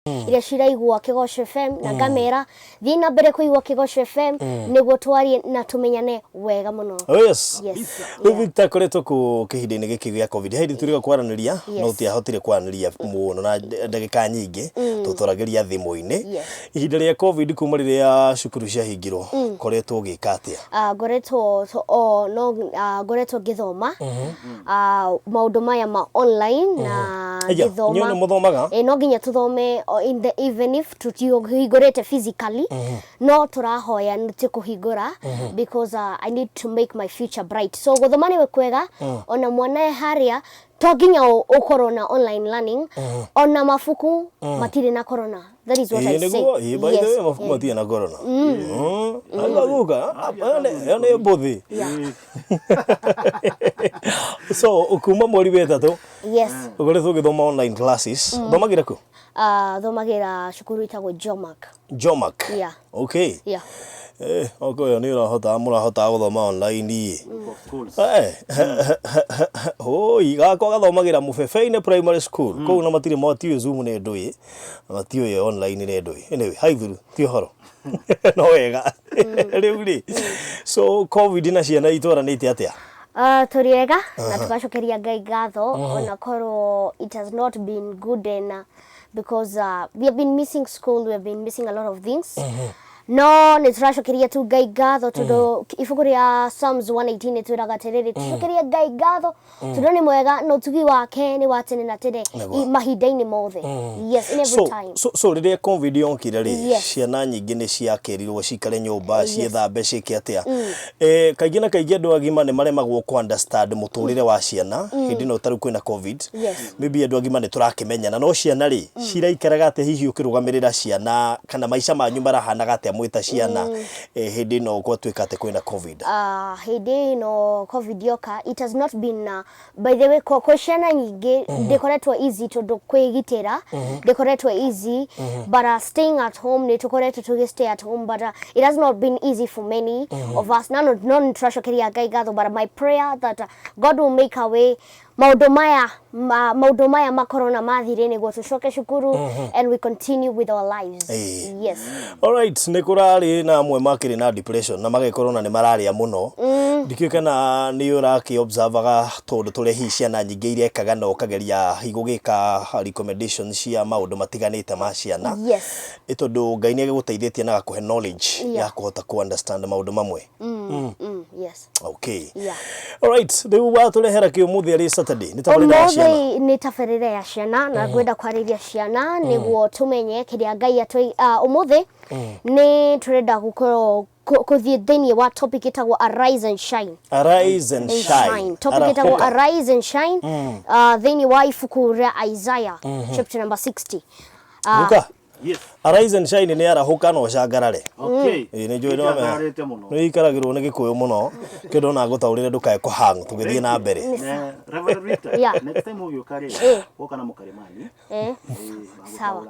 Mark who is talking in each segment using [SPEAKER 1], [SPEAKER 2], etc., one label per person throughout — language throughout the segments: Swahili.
[SPEAKER 1] iria ciraigua Kĩgoco FM na ngamera thiĩ na mbere kũigua Kĩgoco FM nĩguo twarie na tũmenyane wega mũno.
[SPEAKER 2] Yes. Victor koretwo ku kĩhinda-inĩ gĩkĩ gĩa COVID hindi tũrĩga kwaranĩria no tiahotire kwaranĩria mũno na ndagĩka nyingĩ tũtũragĩria thimũ-inĩ ihinda rĩa COVID kuma rĩrĩa cukuru ciahingirwo koretwo gĩka atĩa? Ngoretwo ngĩthoma maũndũ maya ma online na gĩthoma no nginya tũthome even if tutihingũrĩte physically no tũrahoya nĩtũkũhingũra because I need to make my future bright. So gũthoma nĩ kwega ona mwana harĩa to nginya ũkorwo na online learning ona mabuku matirĩ na corona. That is what I say. By the way, mafuku matirĩ na corona. Agaguka ane bothi. So ukuma mweri wetatũ ũkoretwo ũgĩthoma online classes thomagĩra kũ?
[SPEAKER 1] Thomagĩra cukuru itagwo
[SPEAKER 2] Jomac. Okay. Okay, ni murahota guthoma online. Igakwa gathomagira Mubebe-inĩ primary school. Kũu na matire moti Zoom ne ndũĩ. Mati online ne ndũĩ. Anyway, haithuru ti horo. No wega. Rĩu rĩ. So COVID na ciana itwaranĩte atĩa?
[SPEAKER 1] Turiega na tukacokeria Ngai ngatho ona korwo it has not been good and because we have been missing school, we have been missing a lot of things. No nituracokeria tu Ngai ngatho tondu ibuku ria Psalms 118 nitwiraga atiriri tucokeria Ngai ngatho tondu ni mwega no tugi wake ni wa tene na tene mahinda-inĩ mothe. Yes, in every time.
[SPEAKER 2] So rĩrĩa COVID yonkire rĩ ciana nyingĩ nĩ ciakerirwo cikare nyũmba ciethambe ciĩke atĩa? Kaingĩ na kaingĩ andũ agima nĩ maremagwo ku understand mũtũrĩre wa ciana hĩndĩ ĩno tarĩ kwĩna COVID. Maybe andũ agima nĩ tũrakĩmenyana no ciana rĩ ciraikaraga atĩa hihi ũkĩrũgamĩrĩra ciana kana maica manyu marahanaga atĩa mwita ciana hindi no gwatuika ate kwina COVID?
[SPEAKER 1] Hindi no COVID yoka it has not been by the way ciana nyingi ndikoretwo easy tondu kwigitira ndikoretwo easy but staying at home ni tukoretwo tugistay at home but it has not been easy for many of us. None trashokeria Ngai ngatho but my prayer that God will make a way maũndũ maya ma corona mathire nĩguo tũcoke cukuru and we continue with our lives. Yes.
[SPEAKER 2] All right, nĩ kũrarĩ na amwe makĩrĩ na depression na magĩkorwo na nĩ mararĩa mũno. Ndikĩũĩ kana nĩ ũrakĩ-observaga tondũ tũrĩa hihi ciana nyingĩ irekaga na ũkageria gũgĩka recommendations cia maũndũ matiganĩte ma ciana.
[SPEAKER 1] Yes.
[SPEAKER 2] Tondũ Ngai nĩ agĩgũteithĩtie na agakũhe knowledge ya kũhota ku understand maũndũ mamwe.
[SPEAKER 1] Yes.
[SPEAKER 2] Okay. All right, rĩu watũrehera kĩ ũmũthĩ arĩ Saturday nĩ tabarĩra ya ciana.
[SPEAKER 1] Nĩ tabarĩra ya ciana na ngwenda kwarĩria ciana nĩguo tumenye kĩrĩa Ngai ũmũthĩ nĩ tũrenda gũkorwo kũthiĩ thĩinĩ wa topic ĩtagwo Arise and Shine.
[SPEAKER 2] Arise and Shine.
[SPEAKER 1] Topic ĩtagwo Arise and Shine thĩinĩ wa ibuku rĩa Isaiah chapter number 60.
[SPEAKER 2] Yes. Arise and Shine ni arahuka no cangarare.
[SPEAKER 3] Okay.
[SPEAKER 2] Ni njui no ni ikaragirwo ni gikuyu muno kindo na gutaurire ndukae ku hang tugithie na mbere.
[SPEAKER 3] Reverend Rita. Next time ugĩũka rĩ woka na mũkaremani.
[SPEAKER 1] Sawa.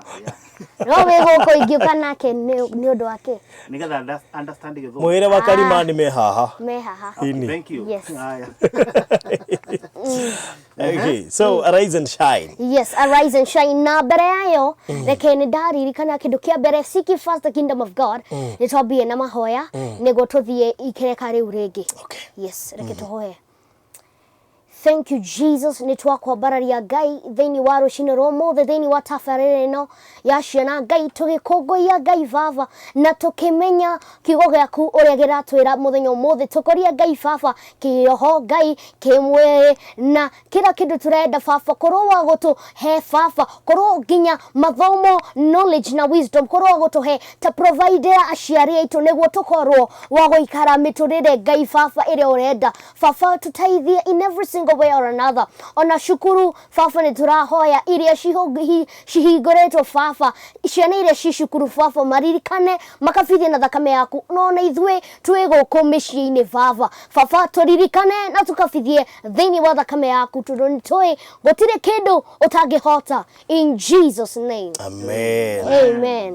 [SPEAKER 1] No wego kũingĩũka nake nĩ ũndũ wake.
[SPEAKER 3] Nigetha understand gĩthomo.
[SPEAKER 2] Mwĩre wa karimani me haha.
[SPEAKER 3] Thank you.
[SPEAKER 1] Yes.
[SPEAKER 2] Okay, so Arise and Shine.
[SPEAKER 1] Yes, Arise and Shine. Na mbere yayo reke nĩ ndaririkana kĩndũ kĩa mbere seek first the kingdom of God nĩ twambie na mahoya nĩguo tũthiĩ ikereka rĩu rĩngĩ. Yes, reke tũhoye. Thank you Jesus nĩ twakwambararia Ngai thĩinĩ wa rũcinĩ rwa ũmũthĩ thĩinĩ wa tabarĩra ĩno ya ciana Ngai tũgĩkũngũiya Ngai Baba na tũkĩmenya kiugo gĩaku ũrĩa gĩratwĩra mũthenya ũmũthĩ tũkũria Ngai Baba kĩroho Ngai kĩmwĩrĩ na kila kĩndũ tũrenda Baba korwo wa gũtũhe Baba korwo nginya mathomo knowledge na wisdom korwo wa gũtũhe ta provide aciari aitũ nĩguo tũkorwo wa gũikara mĩtũrĩre Ngai Baba ĩrĩa ũrenda Baba tũteithie in every single way or another. Ona shukuru Baba nĩ tũrahoya iria cihingũrĩtwo Baba ciana iria cishukuru Baba maririkane makabithie na thakame yaku no na ithuĩ twĩ gũkũ mĩciĩ-inĩ Baba tũririkane na tũkabithie thĩinĩ wa thakame yaku tondũ nĩ tũĩ gũtirĩ kĩndũ ũtangĩhota in Jesus name.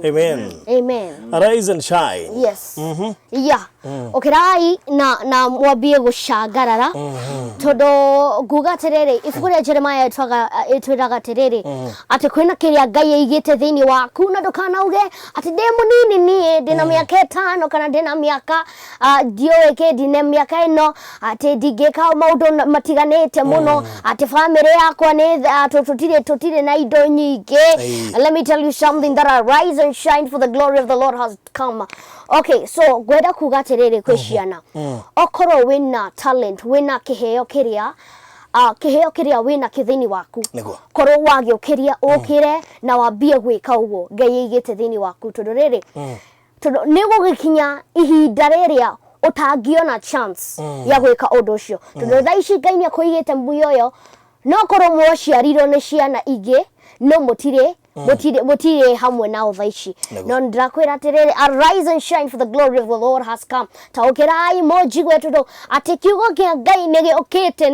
[SPEAKER 1] Amen.
[SPEAKER 2] Arise and Shine.
[SPEAKER 1] Yes. Yeah. Okirai na mwambie gũcangarara tondũ
[SPEAKER 2] guga terere ifuku ria Jeremiah etwiraga terere ati kwina kiria Ngai aigite thiini waku na ndukanauge ati ndi munini nie ndina miaka 5 kana ndina miaka ndioeke ndina miaka ino ati ndingika maundu matiganite muno ati family yakwa ni tutire na indo nyingi. Let me tell you something that arise and shine for the glory of the Lord has come. Okay, so gwenda kuga terere kwi ciana okoro wina talent wina kiheo kiria wina kithini waku korwo wagiukiria ukire na wambie gwika uguo Ngai aigite thini waku tondu riri tondu nigugikinya ihinda riria utangiona chance ya gwika undu ucio tondu thaa ici Ngai ni akuigite muoyo no korwo mwaciarirwo ni ciana ingi no mutire hamwe nao thaici no ndakwira atiriri arise and shine for the glory of the Lord has come taukirai moji gwetu ati kiugo kia Ngai ni okete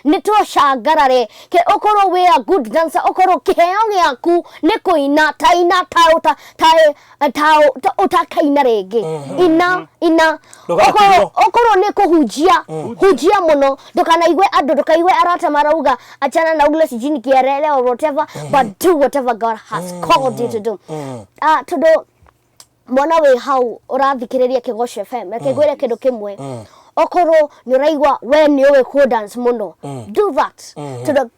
[SPEAKER 2] nito shagarare ke okoro we a good dancer okoro kiheo giaku ni kuina taina utakaina rege ina okoro ni kuhujia muno ndukanaigwe andu ndukaigwe arata marauga achana na ugile sijini kiarele or whatever but do whatever God has called you to do. Todo mwana we hau urathikiriria Kigosho FM akigwira kindu kimwe okoro ni uraigwa we ni we ku dance muno do that todo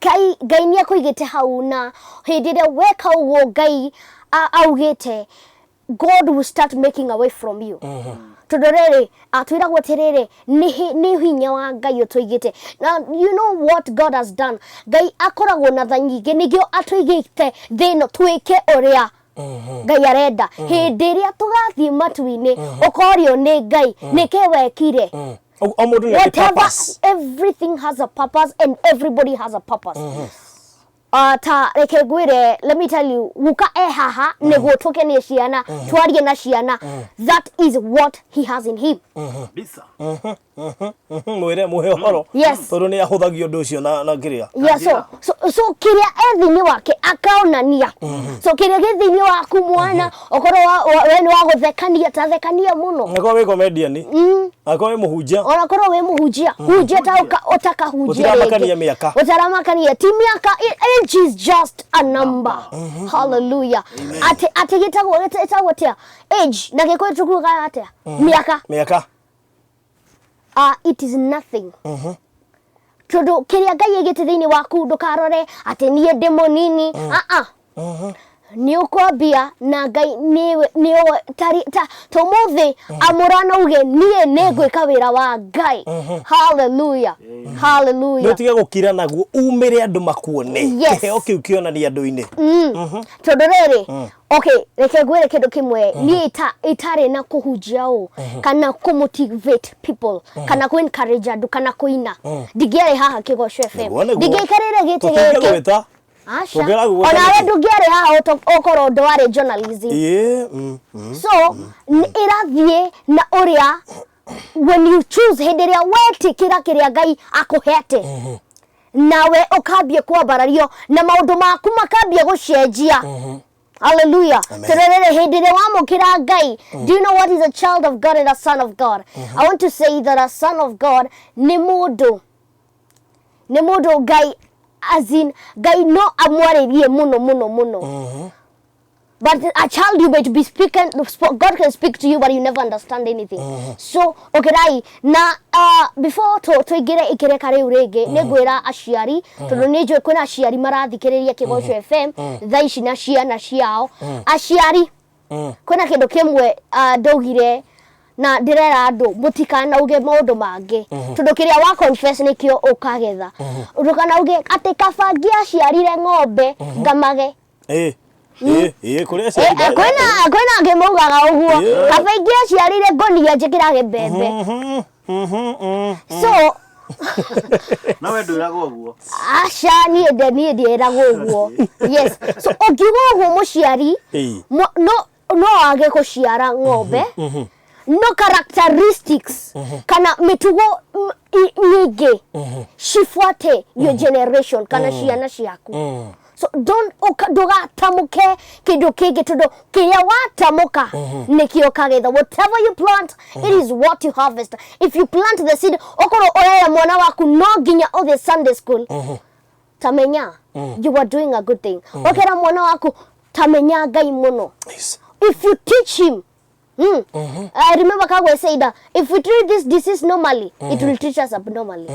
[SPEAKER 2] Ngai ni akuigite hau na hindire weka uwo Ngai augite God will start making a way from you. Tudorere atwira gweterere ni hinya wa Ngai utwigite. Now you know what God has done. Ngai akoragwo na thanyige nigio atwigite thino twike uria Ngai arenda hindiria tugathie matuini ukorio ni Ngai nike wekire. Everything has a purpose and everybody has a purpose. Ta rekegwire let me tell you wuka haha nego toke ni ciana twarie na ciana that is what he has in him
[SPEAKER 4] bisa
[SPEAKER 5] mwire muhe horo toro ni ahuthagio ndu cio na kiria
[SPEAKER 2] so kiria ethini wake akaonania so kiria githini waku mwana okoro we ni waguthekania tathekania muno
[SPEAKER 5] ngako we comedian ngako we muhunjia
[SPEAKER 2] ona korwo we muhunjia hujia ta utakahunjia utaramakania ti miaka age is just a number. Hallelujah. Ate gitagwo tia age na gikwe tukuga atia miaka it is nothing. Todo kiria Ngai agite thini waku ndukarore ati nie ndimo nini ni ukwambia na Ngai ni tomuthi amurana uge nie negwika wira wa Ngai. Hallelujah. Hallelujah.
[SPEAKER 5] Notiga gukira naguo umire andu makuone kiheo kiu kionani andu-ini
[SPEAKER 2] todorere okay reke gwire kindu kimwe ni itare na kuhujia kana kumotivate people kana ku encourage andu kana kuina ndigiare haha Kigosho FM ndigikarire gite gike Asha ona we ndugiare haha okoro ndware journalism so irathie na uria when you choose henderia wetikira kiria Ngai akuhete nawe ukambie kwambarario na maundu maku makambie gucenjia. Hallelujah. Terere henderia wamukira Ngai. Do you know what is a child of God and a son of God? I want to say that a son of God ni mundu Ngai as in Ngai no amwaririe muno but a child you might be speaking God can speak to you but you never understand anything. So okay na before to igire ikireka riu ringi nigwira aciari tondu nijwe kwina aciari marathikiriria Kigosho FM thaici na ciana ciao aciari kwina kindu kimwe ndogire na ndirera andu mutikana uge maundu mangi tondu kiria wa confess nikio ukagetha ndukana uge ati kabangia aciarire ng'ombe ngamage
[SPEAKER 5] kuria cia
[SPEAKER 2] kwina ngimugaga uguo kabangia aciarire ngonia njikirage mbembe so
[SPEAKER 3] na we nduragwo uguo
[SPEAKER 2] asha nie ndiragwo uguo yes so ukiuga uguo muciari no age kuciara ng'ombe no characteristics kana mitugo nyingi shifuate your generation kana ciana ciaku So don't tamuke kindu kingi tondu kiria watamuka nikio kagetha. Whatever you plant, it is what you harvest. If you plant the seed, okoro oraya mwana waku no ginya all the Sunday school. Tamenya, you are doing a good thing. Okera mwana waku tamenya Ngai muno. If you teach him, I remember Kagwe said that if we treat this disease normally, it will teach us abnormally.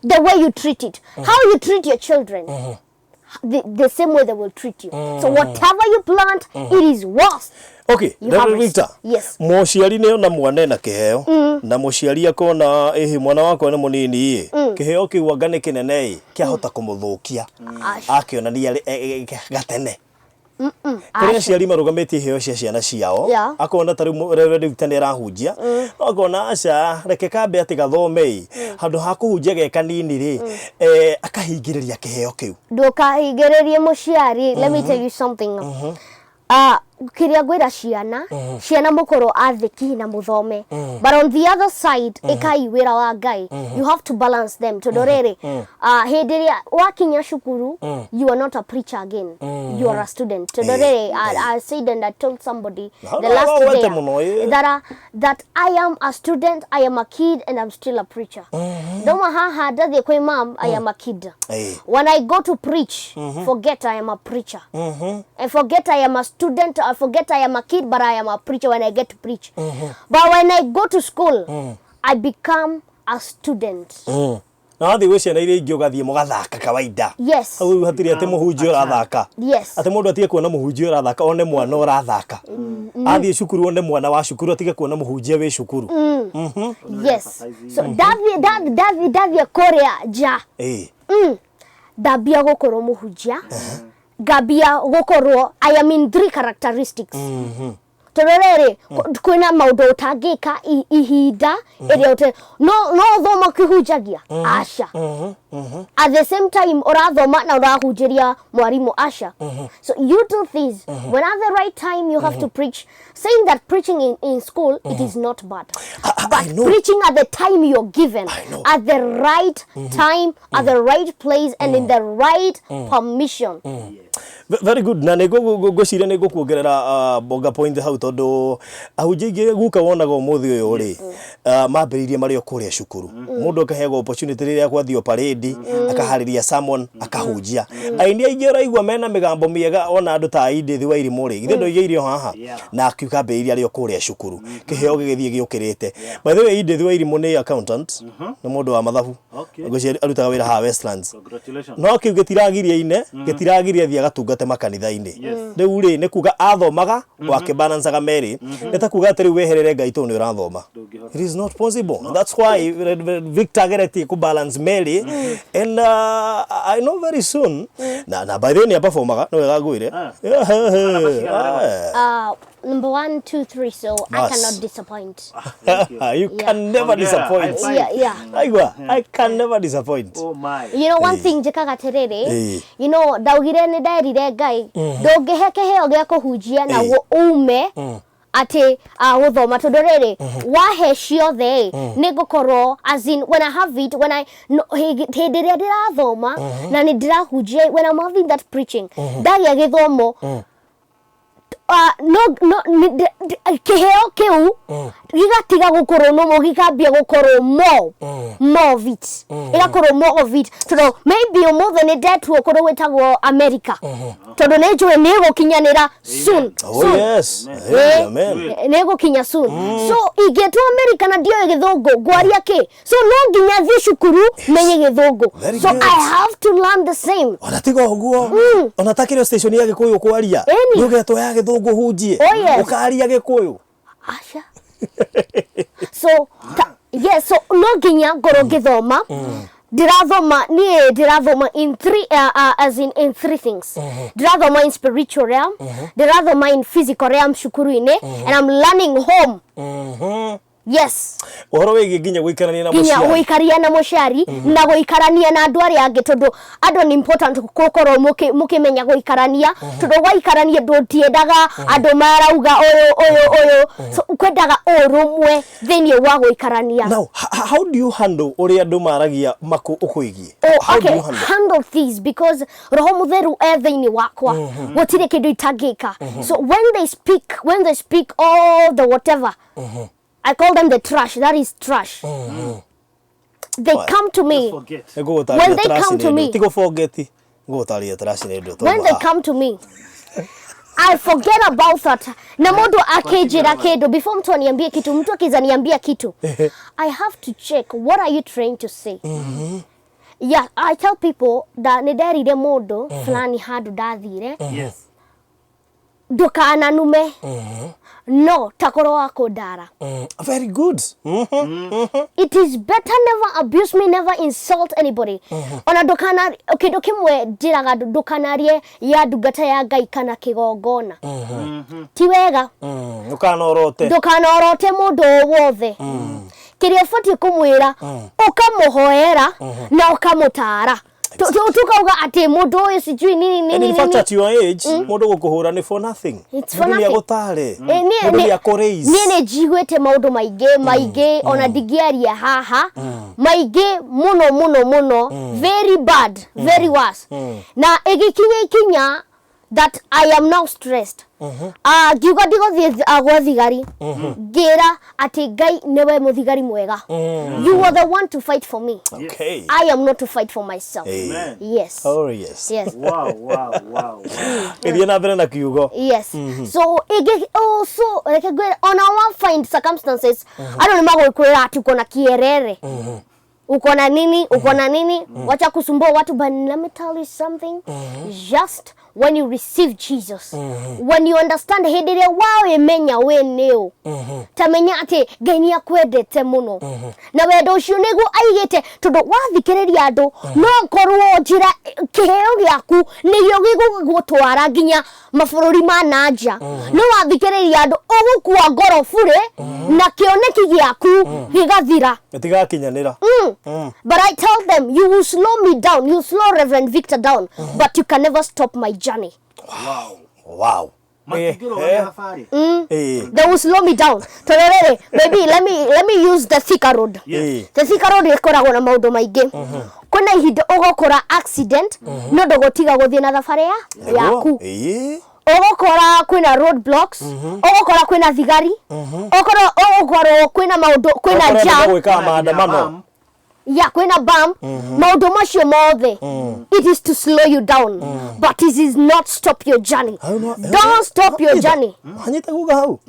[SPEAKER 2] The way you treat it, how you treat your children, the same way they will treat you. So whatever you plant, it is worse.
[SPEAKER 5] Okay, Reverend Victor.
[SPEAKER 2] Yes.
[SPEAKER 5] Mũciari nĩ ona mwana na kĩheo na mũciari akona mwana wako nĩ mũnini kĩheo kĩu anga nĩ kĩnene kĩahota kũmũthũkia akĩonania gatene. Kũrĩ aciari marũgamĩtie iheo cia ciana ciao akona ta rĩu Reverend Victor nĩ arahunjia akona aca reke kambe ati gathome handũ ha kũhunjia ge kanini rĩ akahingĩrĩria kĩheo kĩu.
[SPEAKER 2] Ndũkahingĩrĩrie mũciari. Let me tell you something. Kiria gwira ciana mukoro athiki na muthome, but on the other side ikai wira wa Ngai, you have to balance them to dorere. Hediria wakinya shukuru, you are not a preacher again, you are a student to dorere. I said and I told somebody the last day that I am a student, I am a kid, and I'm still a preacher. Doma ha dadhi kwe mom, I am a kid. When I go to preach, forget I am a preacher, and forget I am a student. I forget I am a kid, but I am a preacher when I get to preach. But when I go to school, I become a student.
[SPEAKER 5] Na athi we ciana iria ingĩ ũgathiĩ mũgathaka kawaida.
[SPEAKER 2] Yes.
[SPEAKER 5] Hau hatirĩ atĩ mũhunjia ũrathaka.
[SPEAKER 2] Yes.
[SPEAKER 5] Atĩ mũndũ atige kuona mũhunjia ũrathaka one mwana ũrathaka. Athiĩ cukuru one mwana wa cukuru atige kuona mũhunjia wĩ cukuru.
[SPEAKER 2] Yes. So Davi Korea ja. Dabia gũkorwo mũhunjia. Gabia gũkorwo I am in 3 characteristics. Torere kwina maundu utangika ihinda iria ute no thoma kihunjagia asha. At the same time urathoma na urahunjiria mwarimu asha. So you do this when at the right time you have to preach. Saying that preaching in school it is not bad, but preaching at the time you're given, at the right time, at the right place, and in the right permission.
[SPEAKER 5] Very good. Na ngwĩciria nĩ ngũkuongerera bonga point hau tondu ahunjia ingĩ guka wonaga ũmũthĩ ũyũ rĩ mambĩrĩirie marĩ o kũrĩa cukuru. Mũndũ akaheagwo opportunity rĩrĩa gwathio parade akaharĩria sermon akahunjia. Aini aingĩ ũraigua mena mĩgambo mĩega ona andũ ta Idĩthi wa Irimũ rĩ githĩ ndoigĩirio haha na akiuga ambĩrĩirie arĩ o kũrĩa cukuru kĩheo gĩgĩthiĩ gĩũkĩrĩte. By the way Idĩthi wa Irimũ nĩ accountant nĩ mũndũ wa mathabu ngwĩciria arutaga wĩra haha Westlands. No kĩu gĩtiragirie thia gatungate makanitha-inĩ. Rĩu rĩ nĩ kuga athomaga wakĩbalancaga merĩ nĩ ta kuga atĩ rĩu weherere Ngai tondũ nĩ ũrathoma. It is not possible. That's why Victor ageretie kubalance merĩ and I know very soon na by the way nĩ performaga nĩ wega ngwĩre.
[SPEAKER 2] Number 1, 2, 3, so I cannot disappoint.
[SPEAKER 5] You can never disappoint. I can never disappoint.
[SPEAKER 3] Oh my.
[SPEAKER 2] You know one thing jikaga terere, you know daugire ni dairire Ngai ndũngĩhe kĩheo gĩa kũhunjia na ume ati guthoma tondu riri wahe ciothe ni ngukorwo as in when I have it when I hindi ria ndirathoma na ni ndirahunjia when I'm having that preaching ndagia githomo kĩheo kĩu gigatiga gukorwo no gikambia gukorwo more of it igakorwo more of it tondu maybe ũmũthĩ nĩ ndetuo kũndũ gwĩtagwo America tondu nĩ njũĩ nĩ gũkinyanĩra soon. Nĩ gũkinya soon. So ingĩtwo America na ndioĩ gĩthũngũ ngwaria kĩ, so no nginya thiĩ cukuru menye gĩthũngũ. So I have to learn the same.
[SPEAKER 5] Ona tiga ũguo ona takĩrĩ station ya Gĩkũyũ kwaria nĩũgetwo ya gĩthũngũ hunjie ũkaria Gĩkũyũ
[SPEAKER 2] asha. So yes, so no nginya ngorwo ngĩthoma ndirathoma in 3 as in 3 things. Ndirathoma in spiritual realm, ndirathoma in physical realm shukuru-inĩ, and I'm learning home. Yes.
[SPEAKER 5] Uhoro wigi nginya guikarania na
[SPEAKER 2] muciari. Nginya guikaria na muciari na guikarania na andu aria angi tondu andu ni important gukorwo mukimenya guikarania tondu gwaikarania ndutiendaga andu marauga uyu so kwendaga urumwe thiini wa guikarania.
[SPEAKER 5] Now how do you handle uria andu maragia maku ukuigie?
[SPEAKER 2] How do you handle these because roho mutheru thiini wakwa gutire kindu itangika. So when they speak all the whatever I call them the trash. That is trash. They come to me. When they come to me. When they come to me. I forget about that. Na mundu akejira kindu before mtu aniambie kitu, mtu akizaniambia kitu. I have to check what are you trying to say. Yeah, I tell people that niderire mundu fulani hadu dathire.
[SPEAKER 3] Yes.
[SPEAKER 2] Ndukananume. No, takoro wako dara.
[SPEAKER 5] Very good.
[SPEAKER 2] It is better never abuse me, never insult anybody. Ona ndukana kindu kimwe njiraga ndukanarie ya ndungata ya Ngai kana kigongona. Ti wega. Ndukanorote mundu wothe. Kiria ubatie kumwira ukamuhoera na ukamutara. Tukauga ati mundu uyu sijui nini.
[SPEAKER 5] And in fact at your age, mundu gukuhura ni for nothing.
[SPEAKER 2] It's for nothing.
[SPEAKER 5] Mundu ni akuraise.
[SPEAKER 2] Niene jigwete maundu maige ona digiaria haha. Maige muno very bad, very worse. Na ikinya that I am now stressed. Giuga digo gwa thigari. Gira ati Ngai newe muthigari mwega. You were the one to fight for me.
[SPEAKER 5] Okay.
[SPEAKER 2] I am not to fight for myself.
[SPEAKER 3] Amen.
[SPEAKER 2] Yes.
[SPEAKER 5] Oh yes.
[SPEAKER 2] Yes.
[SPEAKER 3] Wow.
[SPEAKER 5] Iriana vile na kiugo.
[SPEAKER 2] Yes. So so like on our find circumstances. I don't remember kwera ati uko na kierere. Uko na nini? Wacha kusumbua watu, but let me tell you something. Just when you receive Jesus, when you understand hidire wao emenya we neo, tamenya ati Ngai akwendete muno, na wendo ucio nigu aigite tondu wathikiriria andu no korwo njira kiheo giaku nigio gigugutwara nginya mabururi ma nanja. No wathikiriria andu ugukua ngoro bure na kioneki giaku gigathira
[SPEAKER 5] itigakinyanira.
[SPEAKER 2] But I tell them, you will slow me down, you slow Reverend Victor down, but you can never stop my journey.
[SPEAKER 5] Wow.
[SPEAKER 2] They will slow me down. Maybe let me use the Thika road.
[SPEAKER 5] Yes.
[SPEAKER 2] The Thika road ikoragwo na maundu maingi. Kuna ihinda ugokora accident no ndogotiga guthie na thabari yaku. Ogokora kwina road blocks, ogokora kwina thigari, ogokora kwina maundu kwina jam. Yeah, kwina bam, maundu macio mothe. It is to slow you down, but it is not stop your journey. Don't stop your journey.
[SPEAKER 5] Hanyita guga hau.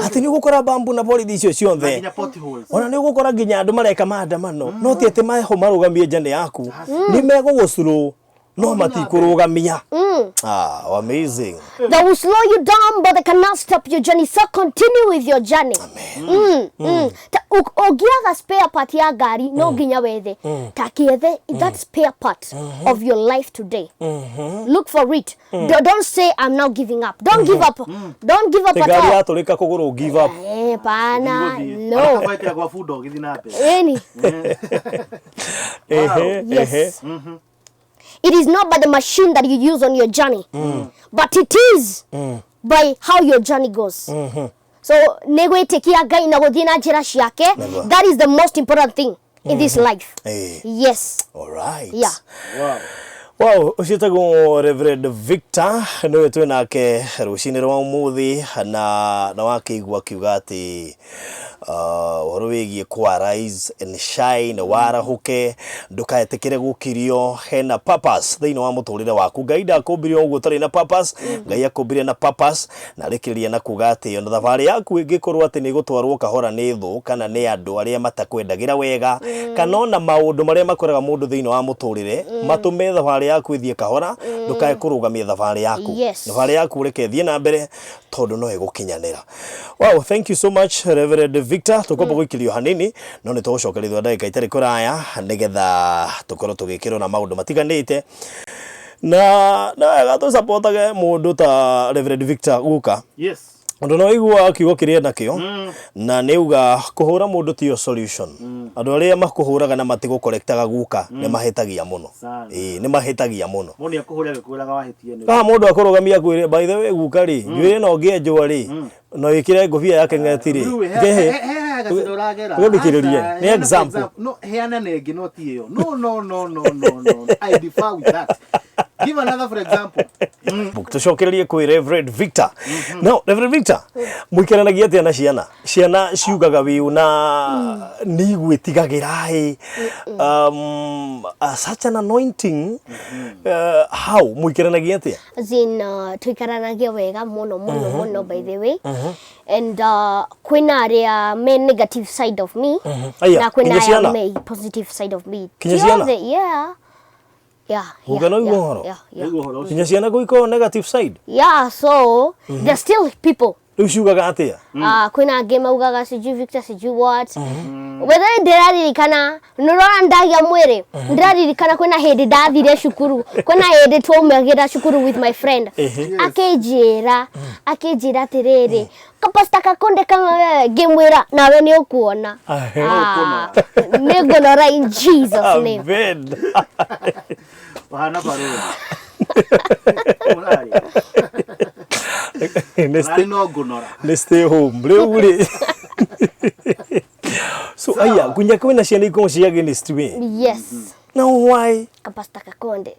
[SPEAKER 5] Ati ni gukora bambu na borithi icio cionthe. Ona ni gukora nginya andu mareka maandamano. No ti ati maho marugamie journey yaku. Ni megugusuru. No matikurugamia. Amazing.
[SPEAKER 2] They will slow you down, but they cannot stop your journey. So continue with your journey.
[SPEAKER 5] Amen.
[SPEAKER 2] Ogiaga spare part ya gari no ginya wethe. Takiethe that spare part of your life today. Look for it. Don't say I'm now giving up. Don't give up. Don't give up at all.
[SPEAKER 5] Gari atulika kuguru give up.
[SPEAKER 2] Pana. No. Any. Yes. It is not by the machine that you use on your journey, but it is by how your journey goes. So, negwetikia Ngai na guthie na njira ciake. That is the most important thing in this life. Yes.
[SPEAKER 5] All right.
[SPEAKER 2] Yeah.
[SPEAKER 5] Wow, ucitagwo Reverend Victor no twe nake rucini rwa umuthi na wakeigua kiuga ati uhoro wigie kwa rise and shine warahuke ndukaetekere gukirio hena purpose thiini wa muturire waku. Ngai ndakumbirie uguo tari na purpose. Ngai akumbirie na purpose na rikiriria na kuga ati ona thabari yaku ingikorwo ati ni gutwarwo kahora ni thu kana ni andu aria matakwendagira wega kana ona maundu maria makoraga mundu thiini wa muturire matume thabari yaku ithie kahora ndukae kurugamia thabari yaku. Thabari yaku reke thie na mbere tondu no igukinyanira. Wow, thank you so much Reverend Victor. Tukomba guikirio hanini no ni tugucokerithwa ndagika itari kuraya nigetha tukorwo tugikirwo na maundu matiganite na wega tu supportage mundu ta Reverend Victor guka.
[SPEAKER 3] Yes.
[SPEAKER 5] Ndo no igua kiugo kiria nakio na neuga kuhura mundu tio solution andu aria makuhuraga na matigo collectaga guka ni mahetagia muno ni mahetagia muno
[SPEAKER 3] mundu akuhura gukuraga wahitie ni
[SPEAKER 5] mundu akurugamia kwire by the way guka ri njuire no ngienjwa ri no ikire ngobia yake ngati ri ngehe ngudikiririe ni example
[SPEAKER 3] no heana nengi no tio no I differ with that. Give another for example.
[SPEAKER 5] Tucokererie kwi Reverend Victor. No, Reverend Victor, muikaranagia atia na ciana ciugaga wiu na ni gwitigagira such an anointing how muikaranagia atia
[SPEAKER 2] tuikaranagia wega muno by the way and kwina aria me negative side of me na kwina aria me positive side of me yeah.
[SPEAKER 5] Kinya ciana guiko negative side.
[SPEAKER 2] Yeah, so there's still people.
[SPEAKER 5] Uciugaga atia?
[SPEAKER 2] Kwina ngema ugaga siju Victor siju what. Whether ndiraririkana nurora ndagia mwiri ndiraririkana kwina hindi ndathire cukuru kwina hindi twaumagira cukuru with my friend akijira atiriri kapasta kakonde kama wewe ngimwira nawe ni ukuona ni gonora in Jesus name.
[SPEAKER 5] Amen.
[SPEAKER 3] Wahana barua.
[SPEAKER 5] Let's stay home. So aya kunya kwina ciana iko cia against me.
[SPEAKER 2] Yes.
[SPEAKER 5] Now why?
[SPEAKER 2] Kapasta kakonde.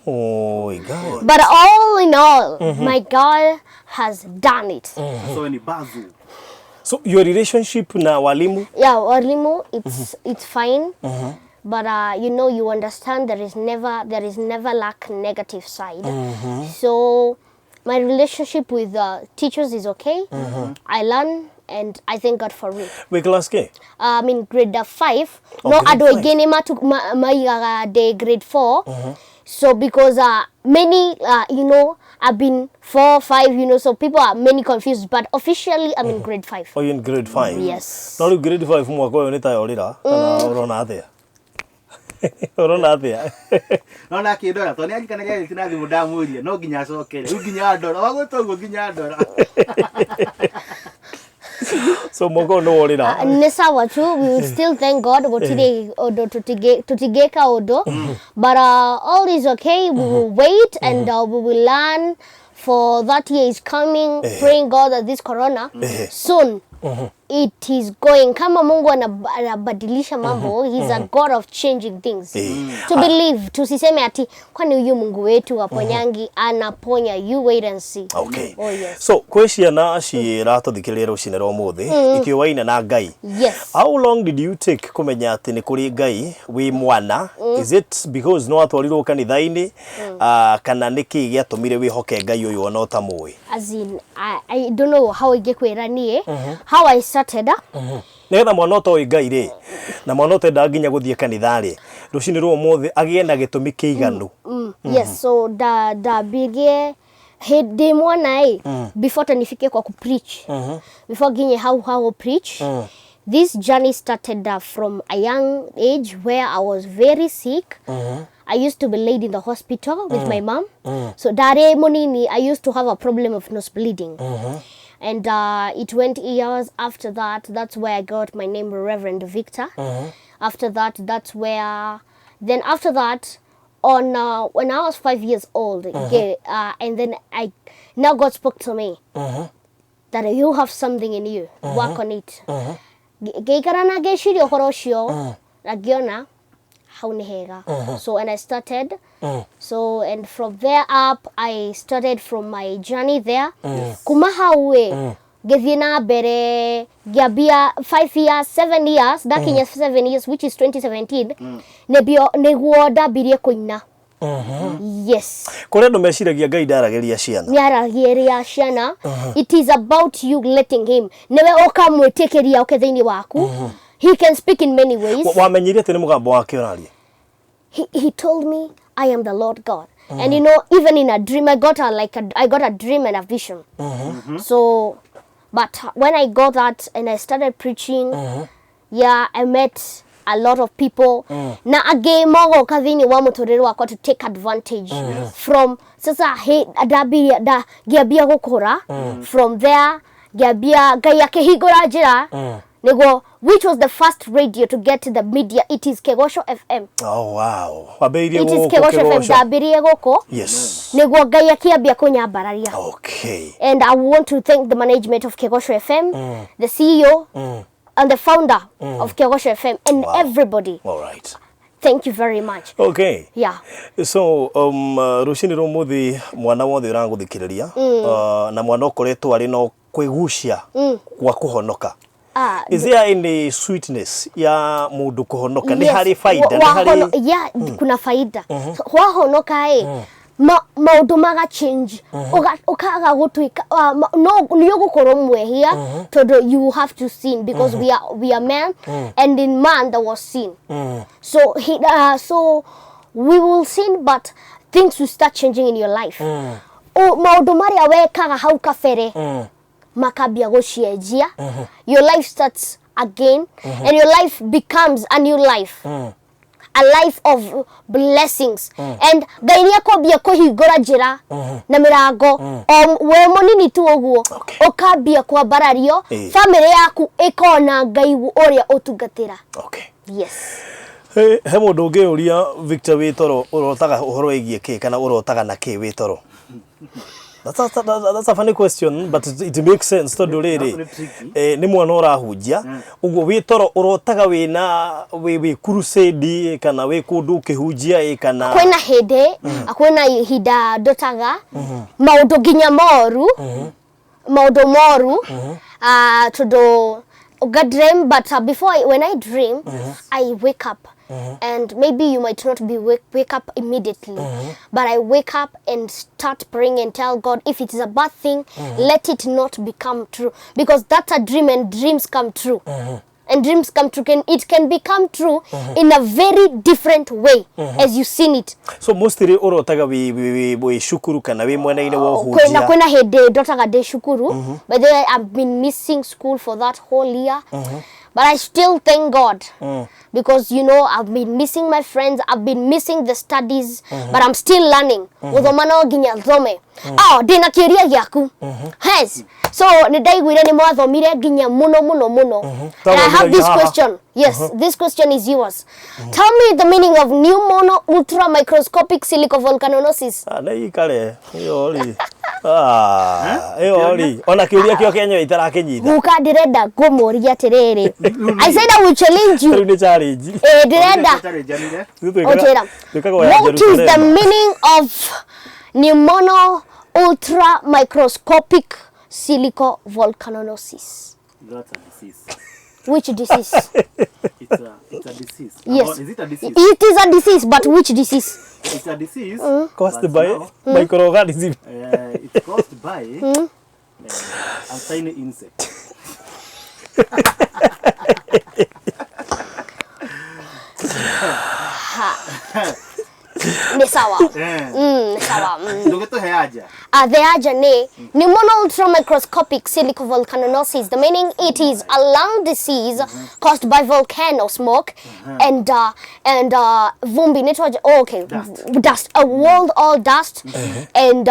[SPEAKER 5] Oh my God.
[SPEAKER 2] But all in all, my God has done it.
[SPEAKER 3] So ni bazu.
[SPEAKER 5] So your relationship na walimu?
[SPEAKER 2] Yeah, walimu it's fine. But you know, you understand there is never lack negative side. So my relationship with teachers is okay. I learn and I thank God for it.
[SPEAKER 5] Which class ke?
[SPEAKER 2] I'm in grade 5.
[SPEAKER 5] Oh,
[SPEAKER 2] no,
[SPEAKER 5] grade
[SPEAKER 2] ado
[SPEAKER 5] 5.
[SPEAKER 2] again my day grade 4. So because many I've been 4, 5, so people are many confused, but officially I'm in grade 5.
[SPEAKER 5] Oh, you're in grade 5?
[SPEAKER 2] Yes.
[SPEAKER 5] No, grade 5 mwaka uyu nitayorira kana urona atia? Urona atia?
[SPEAKER 3] No na kidora to ni agikanaga itinathi mudamuria no ginya acokere uginya ndora wagwetwo ginya ndora.
[SPEAKER 5] So mwaka no worira.
[SPEAKER 2] Ni sawa tu, we will still thank God gotire odo tutigeka odo, but all is okay. We will wait and we will learn for that year is coming, praying God that this corona soon it is going. Kama Mungu anabadilisha mambo, he's a God of changing things. To believe, tusiseme ati kwani huyu Mungu wetu aponyangi anaponya, you wait and see.
[SPEAKER 5] Okay.
[SPEAKER 2] Oh yes.
[SPEAKER 5] So kwe ciana ciratũthikĩrĩria rũcinĩ rwa ũmũthĩ ikĩũaine na Ngai.
[SPEAKER 2] Yes.
[SPEAKER 5] How long did you take kumenya atĩ nĩ kũrĩ Ngai wĩ mwana? Is it because no atwarirwo kanitha-inĩ kana nĩkĩ gĩatũmire wĩhoke Ngai ũyũ ona ũtamũĩ?
[SPEAKER 2] As in, I don't know how ingĩkwĩra niĩ how I started.
[SPEAKER 5] Nĩgetha mwana ũtoĩ Ngai rĩ na mwana ũtenda nginya gũthiĩ kanitha rĩ rũcinĩ rwa ũmũthĩ agĩe na gĩtũmi kĩiganu.
[SPEAKER 2] Yes, so da bigie hedi mwana before tanifike kwa kupreach, before ginye how preach. This journey started from a young age where I was very sick. I used to be laid in the hospital with my mom. So dare monini, I used to have a problem of nose bleeding. And it went years after that. That's where I got my name, Reverend Victor. After that, that's where... Then after that, on when I was 5 years old, and then now God spoke to me that you have something in you. Work on it. Geikarana geishiri okoroshio nagiona haunihega. So and I started. So and from there up, I started from my journey there. Kumahawe. Gethina bere giabia 5 years, 7 years, dakinya 7 years, which is 2017. Neguo ndabirie kuina. Yes.
[SPEAKER 5] Kore ndo meciragia Ngai ndarageria ciana.
[SPEAKER 2] Niarageria ciana. It is about you letting him. Newe okamwĩtĩkĩria oke thĩinĩ waku. He can speak in many ways.
[SPEAKER 5] Wamenyire atĩ nĩ mũgambo wake ũraria?
[SPEAKER 2] He told me I am the Lord God. And you know, even in a dream, I got a dream and a vision. So, but when I got that and I started preaching, yeah, I met a lot of people. Na age mogo kadhini wa mutorero wako to take advantage from sasa giabia gukura. From there Gabia Gaya Kehigora Jira. Nego, which was the first radio to get to the media? It is Kegosho FM.
[SPEAKER 5] Oh wow.
[SPEAKER 2] It is Kegosho FM. Dabirie goko.
[SPEAKER 5] Yes.
[SPEAKER 2] Nego Gaya Kiabia Konya Bararia.
[SPEAKER 5] Okay.
[SPEAKER 2] And I want to thank the management of Kegosho FM, the CEO, and the founder of Kegosho FM, and everybody.
[SPEAKER 5] All right.
[SPEAKER 2] Thank you very much.
[SPEAKER 5] Okay.
[SPEAKER 2] Yeah.
[SPEAKER 5] So rushini rumuthi mwana wothe uranguthikiriria na mwana ukoretwo ari no kwigucia kwa kuhonoka. Is there any sweetness ya mundu kuhonoka? Ni hari faida, ni hari
[SPEAKER 2] kuna faida. Wahonoka maundu maga change ukaga gutuika no niyo gukoro mwehia todo you have to sin because we are man and in man there was sin. So so we will sin but things will start changing in your life. Maundu maria wekaga hau kabere makabia gocienjia, your life starts again and your life becomes a new life. A life of blessings and Ngai niakwambia kuhingura njira na mirango we munini tu uguo ukambia kwambarario family yaku ikona Ngai uria utungatira.
[SPEAKER 5] Okay.
[SPEAKER 2] Yes.
[SPEAKER 5] He mundu ngiuria Victor Witoro urotaga uhoro wigie ki kana urotaga na ki Witoro? That's a funny question, but it makes sense to do riri. Ni mwana urahunjia uguo Witoro urotaga wina we crusade kana we kundu kihunjia kana
[SPEAKER 2] kwena hede akwena hida dotaga maundu ginya moru maundu moru to God dream, but when I dream I wake up and maybe you might not be wake up immediately but I wake up and start praying and tell God if it is a bad thing let it not become true because that's a dream and dreams come true. And dreams come true it can become true in a very different way as you seen it.
[SPEAKER 5] So mostly urotaga we shukuru kana we mwana ine wo hujia
[SPEAKER 2] kwena hede dotaga de shukuru but then I've been missing school for that whole year but I still thank God because you know I've been missing my friends, I've been missing the studies but I'm still learning uthomana ginya thome dina kiria giaku yes so nidaiguire ni mwathomire ginya muno and I have this question. Yes, this question is yours. Tell me the meaning of pneumono ultra microscopic silicovolcanosis.
[SPEAKER 5] Na ikare yori yori ona kiuria kio Kenya itarakinyitha
[SPEAKER 2] guka ndirenda ngumuria atiriri I said I will challenge you.
[SPEAKER 5] Ni challenge
[SPEAKER 2] ndirenda what is the meaning of pneumono ultra microscopic silicovolcanosis?
[SPEAKER 3] That's a disease.
[SPEAKER 2] Which disease?
[SPEAKER 3] It's a disease.
[SPEAKER 2] Yes.
[SPEAKER 3] Is it a disease?
[SPEAKER 2] It is a disease, but which disease?
[SPEAKER 3] It's a disease
[SPEAKER 5] caused by microorganism.
[SPEAKER 3] It's caused by a tiny insect.
[SPEAKER 2] Ni sawa. Ni sawa.
[SPEAKER 3] Ndogeto heaja.
[SPEAKER 2] The aja ne pneumono ultramicroscopic silicovolcanosis. The meaning it is a lung disease caused by volcano smoke and vumbi nitrogen. Oh, okay, dust. A world all dust and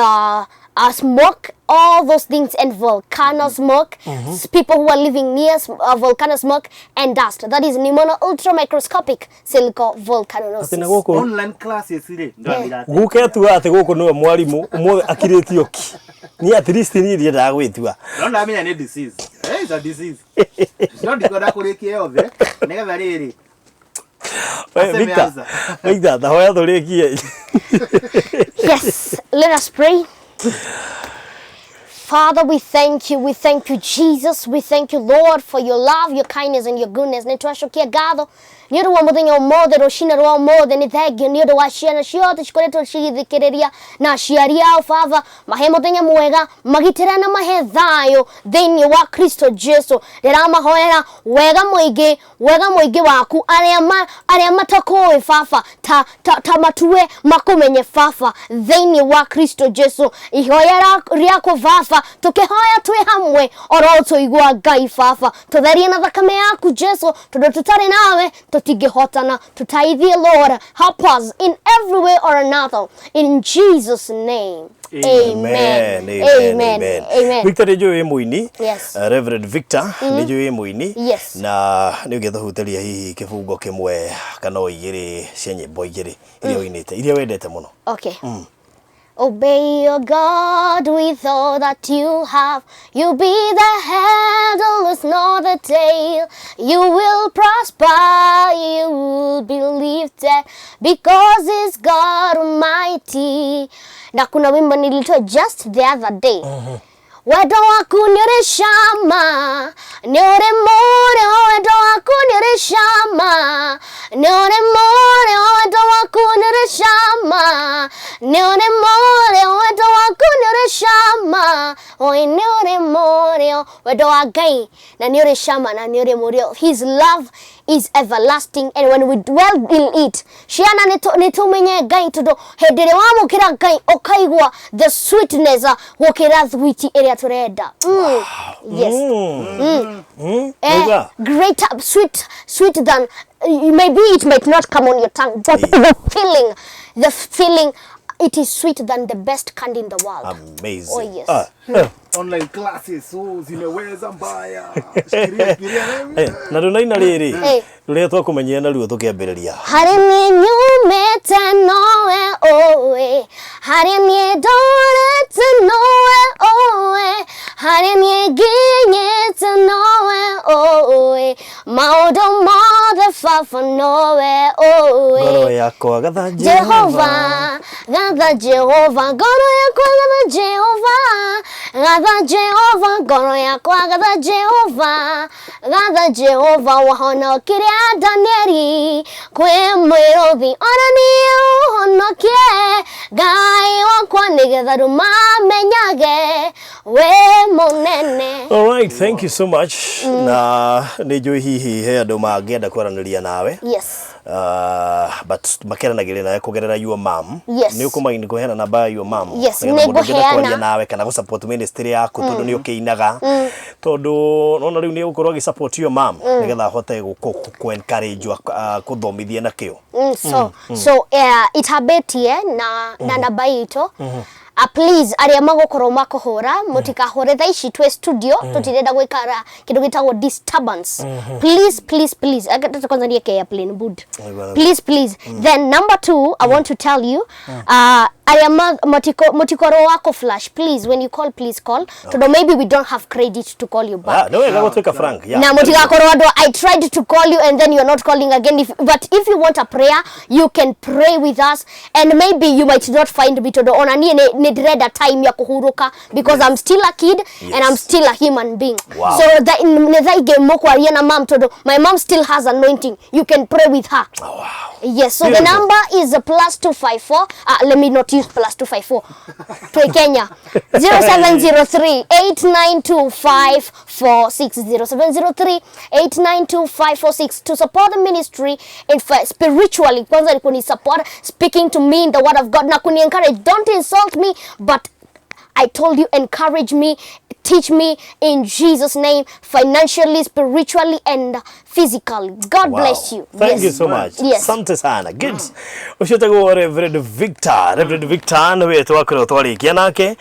[SPEAKER 2] smoke. All those things and volcano smoke. People who are living near volcano smoke and dust. That is pneumono ultramicroscopic silicovolcanosis.
[SPEAKER 3] Online classes ile.
[SPEAKER 5] Guke tu ate guku no mwarimu umwe akiretio ki. Ni at least ni ria ndagwitua.
[SPEAKER 3] Don't I mean a disease. It's a disease. It's not because akureki yothe. Nega riri.
[SPEAKER 5] Victor, the hoya thurikie.
[SPEAKER 2] Yes, let us pray. Father, we thank you, Jesus, we thank you, Lord, for your love, your kindness, and your goodness. Nitwashokia gatho ni wa muthenya umothe rucina rwa umothe ni thengio ni undu wa ciana ciothe cikoretwo cigithikiriria na aciari ao Father, mahe muthenya mwega magitira na mahe thayo thiini wa Kristo Jesu. Ndiramahoera wega muingi waku aria matakoe Baba ta matue makumenye Baba thiini wa Kristo Jesu. Ihoya riako Baba baba tukihoya twi hamwe oro tuigua Ngai baba tutherie na thakame yaku Jesu tondu tutari nawe tutingihotana tutaithie Lord help us in every way or another in Jesus name. Amen. Amen.
[SPEAKER 5] Victor Nejo muini.
[SPEAKER 2] Yes.
[SPEAKER 5] Reverend Victor Nejo muini.
[SPEAKER 2] Yes.
[SPEAKER 5] Na ni ugetha huteria hihi kifungo kimwe kana igiri cia nyimbo igiri iria uinite iria wendete muno.
[SPEAKER 2] Okay. Obey your God with all that you have. You be the head, always not the tail. You will prosper, you will be lifted, because it's God Almighty. Na kuna wimbo nilitoa just the other day. Wendo waku nĩũrĩ cama, nĩũrĩ mũrĩo, wendo waku nĩũrĩ cama, nĩũrĩ mũrĩo, wendo waku nĩũrĩ cama, nĩũrĩ mũrĩo, wendo waku nĩũrĩ cama, oi nĩũrĩ mũrĩo, wendo wa Ngai na nĩũrĩ cama na nĩũrĩ mũrĩo. His love is everlasting, and when we dwell in it, ciana nĩtũmenye Ngai tondu hĩndĩ ĩrĩa wamũkĩra Ngai ũkaigua the sweetness gũkĩra thwiti ĩrĩa turenda. Yes. Greater, sweet than, maybe it might not come on your tongue, but the feeling, it is sweeter than the best candy in the world.
[SPEAKER 5] Amazing.
[SPEAKER 2] Oh yes.
[SPEAKER 3] Online classes, zimeweza mbaya.
[SPEAKER 5] Na runaina riri ruria twakumenyia na ruo tukiambiriria.
[SPEAKER 2] Hari ni nyumete nowe owe, hari ni dorete nowe owe, hari ni ginyete nowe owe, maudo mothe fafa nowe owe.
[SPEAKER 5] Ngoro yakwa gatha
[SPEAKER 2] Jehova, gatha Jehova, ngoro yakwa gatha Jehova, gatha Jehova, ngoro yakwa gatha Jehova, gatha Jehova, wahonokirie Danieli kwi mwiruthi ona niĩ ũhonokie Ngai wakwa nĩgetha ndũmamenyage we mũnene.
[SPEAKER 5] All right, thank you so much. Na nĩnjũĩ hihi he andũ mangĩenda kwaranĩria nawe.
[SPEAKER 2] Yes.
[SPEAKER 5] But makeranagĩria nawe kũgerera your mom.
[SPEAKER 2] Yes.
[SPEAKER 5] Nĩ ũkũmaini kũheana namba ya your mom.
[SPEAKER 2] Yes, nĩngũheana
[SPEAKER 5] nawe kana gũsupport ministry yaku tondũ nĩ ũkĩinaga tondũ nona rĩu nĩ ũgũkorwo agĩsupport your mom nĩgetha ahote encourage kũthomithia na kĩo.
[SPEAKER 2] So itabetie na namba itũ. Please aria magokorwo makuhura mutikahure tha ici twe studio tutirenda gwikara kindu gitagwo disturbance. Please agata kwanza ni airplane bud. Please. Then number 2, I want to tell you aria mutikoro wako flash, please when you call, please call. Today maybe we don't have credit to call you back.
[SPEAKER 5] No, I got to take a frank. Yeah.
[SPEAKER 2] Na mutikakoro ando I tried to call you and then you're not calling again. But if you want a prayer, you can pray with us, and maybe you might not find me to the ona need a time ya kuhuruka because I'm still a kid and I'm still a human being.
[SPEAKER 5] Wow.
[SPEAKER 2] So that my mom still has anointing. You can pray with her.
[SPEAKER 5] Oh, wow.
[SPEAKER 2] Yes, so beautiful. The number is +254. Let me not use +254. To Kenya. 0703 892546. 0703-892-546 to support the ministry in spiritually. Kwanza ni support, speaking to me in the word of God. Na kuni encourage. Don't insult me, but I told you, encourage me, teach me in Jesus' name, financially, spiritually, and physically. God bless you.
[SPEAKER 5] Thank you so much.
[SPEAKER 2] Yes.
[SPEAKER 5] Asante sana. Good. Ushitago Reverend Victor. Reverend Victor, nwe twakora twarikia nake.